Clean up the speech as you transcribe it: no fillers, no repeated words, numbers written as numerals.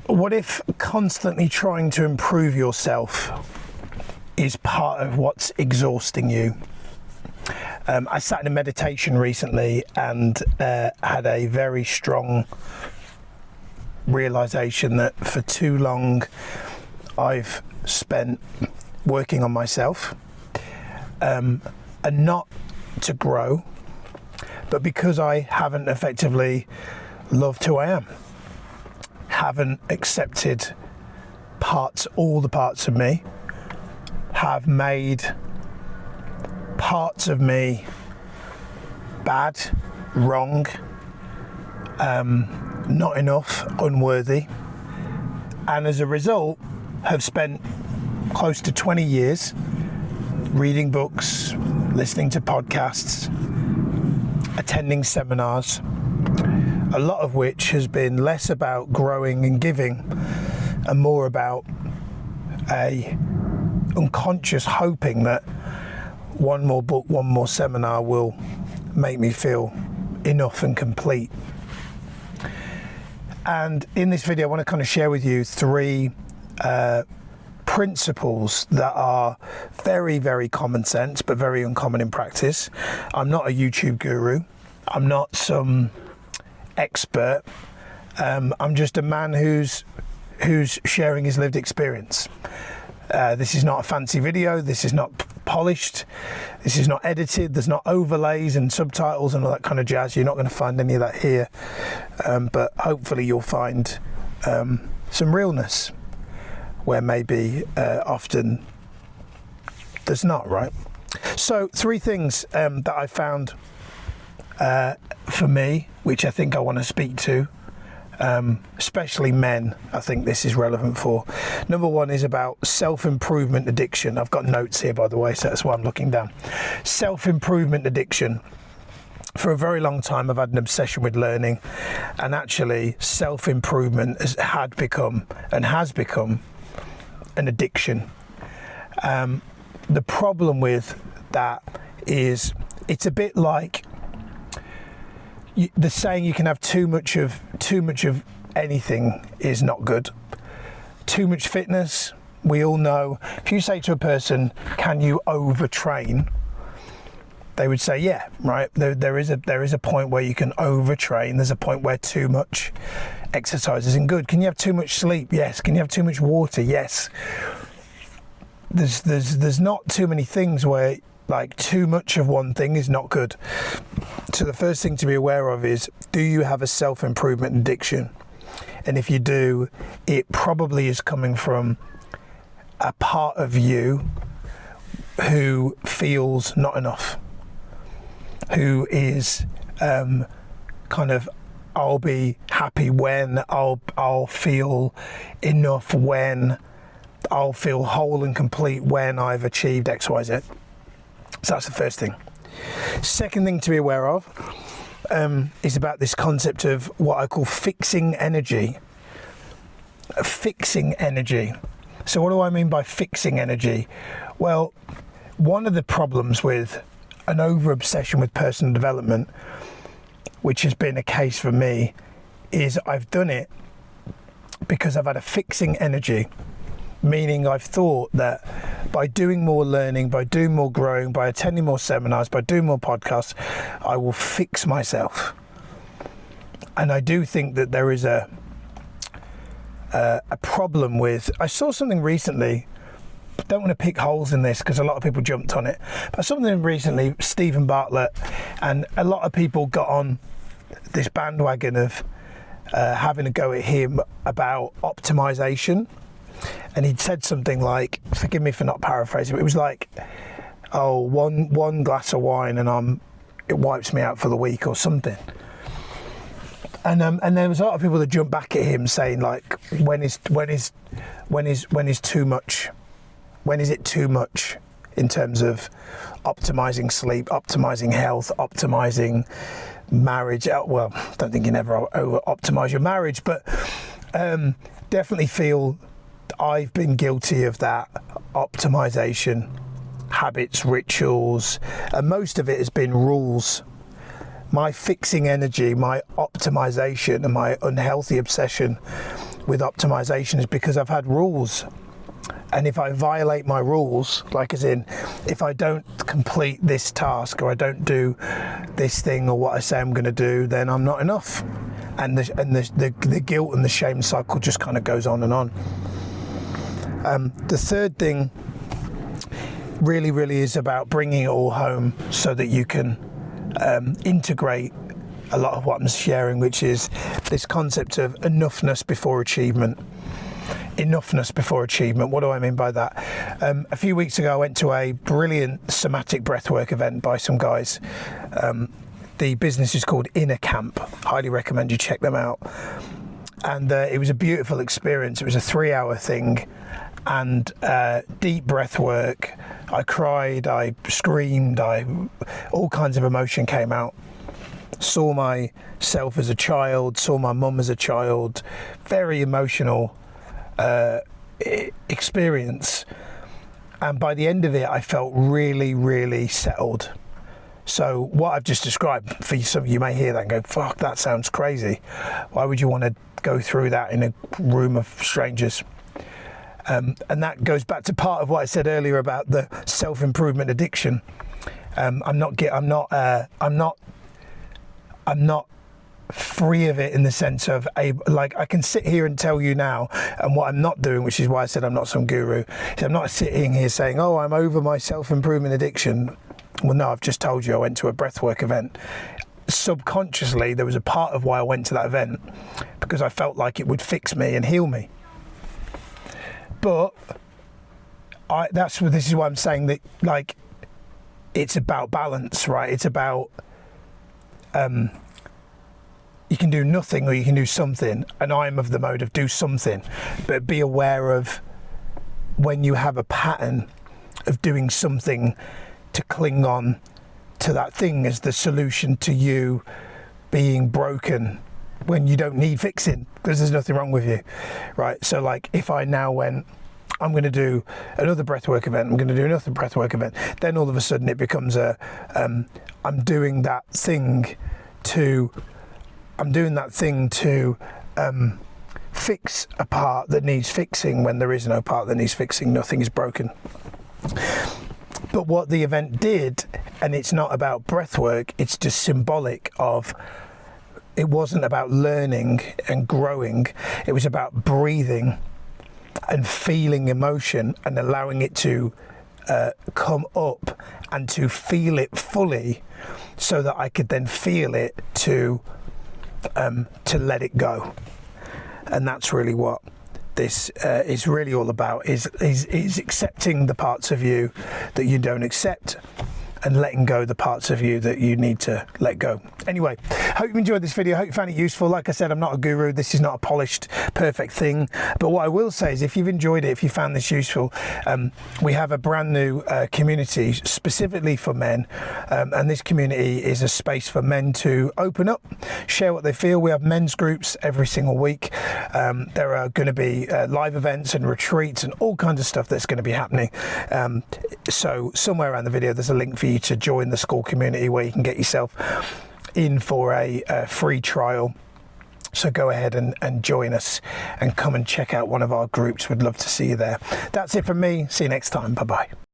What if constantly trying to improve yourself is part of what's exhausting you? I sat in a meditation recently and had a very strong realization that for too long I've spent working on myself, and not to grow, but because I haven't effectively loved who I am, haven't accepted all the parts of me, have made parts of me bad, wrong, not enough, unworthy, and as a result have spent close to 20 years reading books, listening to podcasts, attending seminars, a lot of which has been less about growing and giving and more about a unconscious hoping that one more book, one more seminar will make me feel enough and complete. And in this video I want to kind of share with you three principles that are very, very common sense but very uncommon in practice. I'm not a YouTube guru, I'm not some expert, I'm just a man who's sharing his lived experience. This is not a fancy video, this is not polished, this is not edited, there's not overlays and subtitles and all that kind of jazz. You're not going to find any of that here, but hopefully you'll find some realness where maybe often there's not, right? So 3 things that I found for me, which I think I want to speak to, especially men, I think this is relevant for. Number 1 is about self-improvement addiction. I've got notes here, by the way, so that's why I'm looking down. Self-improvement addiction. For a very long time I've had an obsession with learning, and actually self-improvement has become an addiction. The problem with that is it's a bit like the saying, you can have too much of anything is not good. Too much fitness, we all know. If you say to a person, can you overtrain? They would say, yeah, right. There is a point where you can overtrain. There's a point where too much exercise isn't good. Can you have too much sleep? Yes. Can you have too much water? Yes. There's not too many things where like too much of one thing is not good. So the first thing to be aware of is, do you have a self-improvement addiction? And if you do, it probably is coming from a part of you who feels not enough, who is kind of, I'll be happy when, I'll feel enough when, I'll feel whole and complete when I've achieved X, Y, Z. So that's the first thing. Second thing to be aware of is about this concept of what I call fixing energy. Fixing energy. So what do I mean by fixing energy? Well, one of the problems with an over-obsession with personal development, which has been a case for me, is I've done it because I've had a fixing energy. Meaning I've thought that by doing more learning, by doing more growing, by attending more seminars, by doing more podcasts, I will fix myself. And I do think that there is a problem with, I saw something recently, don't want to pick holes in this because a lot of people jumped on it, but something recently, Stephen Bartlett, and a lot of people got on this bandwagon of having a go at him about optimization. And he'd said something like, forgive me for not paraphrasing, but it was like, oh, one glass of wine and it wipes me out for the week or something. And there was a lot of people that jumped back at him saying, like, when is too much? When is it too much in terms of optimizing sleep, optimizing health, optimizing marriage? Well, I don't think you never over optimize your marriage, but definitely feel I've been guilty of that optimization, habits, rituals, and most of it has been rules. My fixing energy, my optimization, and my unhealthy obsession with optimization is because I've had rules. And if I violate my rules, like as in, if I don't complete this task or I don't do this thing or what I say I'm going to do, then I'm not enough. And the guilt and the shame cycle just kind of goes on and on. The third thing really is about bringing it all home so that you can integrate a lot of what I'm sharing, which is this concept of enoughness before achievement. Enoughness before achievement. What do I mean by that? A few weeks ago I went to a brilliant somatic breathwork event by some guys. The business is called Inner Camp. Highly recommend you check them out. And it was a beautiful experience. It was a 3-hour thing, and deep breath work. I cried, I screamed, all kinds of emotion came out. Saw myself as a child, saw my mum as a child. Very emotional experience. And by the end of it, I felt really settled. So what I've just described, for some of you may hear that and go, fuck, that sounds crazy. Why would you want to go through that in a room of strangers? And that goes back to part of what I said earlier about the self-improvement addiction. I'm not free of it in the sense of like I can sit here and tell you now, and what I'm not doing, which is why I said I'm not some guru, is I'm not sitting here saying, oh, I'm over my self-improvement addiction. Well, no, I've just told you I went to a breathwork event. Subconsciously, there was a part of why I went to that event because I felt like it would fix me and heal me. But this is why I'm saying that, like, it's about balance, right? It's about you can do nothing or you can do something, and I'm of the mode of do something, but be aware of when you have a pattern of doing something to cling on to that thing as the solution to you being broken when you don't need fixing because there's nothing wrong with you, right? So like if I now went, I'm going to do another breathwork event, I'm going to do another breathwork event, then all of a sudden it becomes I'm doing that thing to fix a part that needs fixing when there is no part that needs fixing. Nothing is broken. But what the event did, and it's not about breathwork, it's just symbolic of, it wasn't about learning and growing, it was about breathing and feeling emotion and allowing it to come up and to feel it fully so that I could then feel it to let it go. And that's really what this is really all about, is accepting the parts of you that you don't accept and letting go the parts of you that you need to let go. Anyway, hope you enjoyed this video. Hope you found it useful. Like I said, I'm not a guru. This is not a polished, perfect thing. But what I will say is if you've enjoyed it, if you found this useful, we have a brand new community specifically for men. And this community is a space for men to open up, share what they feel. We have men's groups every single week. There are going to be live events and retreats and all kinds of stuff that's going to be happening. So somewhere around the video, there's a link for you to join the school community where you can get yourself in for a free trial. So go ahead and join us and come and check out one of our groups. We'd love to see you there. That's it from me. See you next time. Bye bye.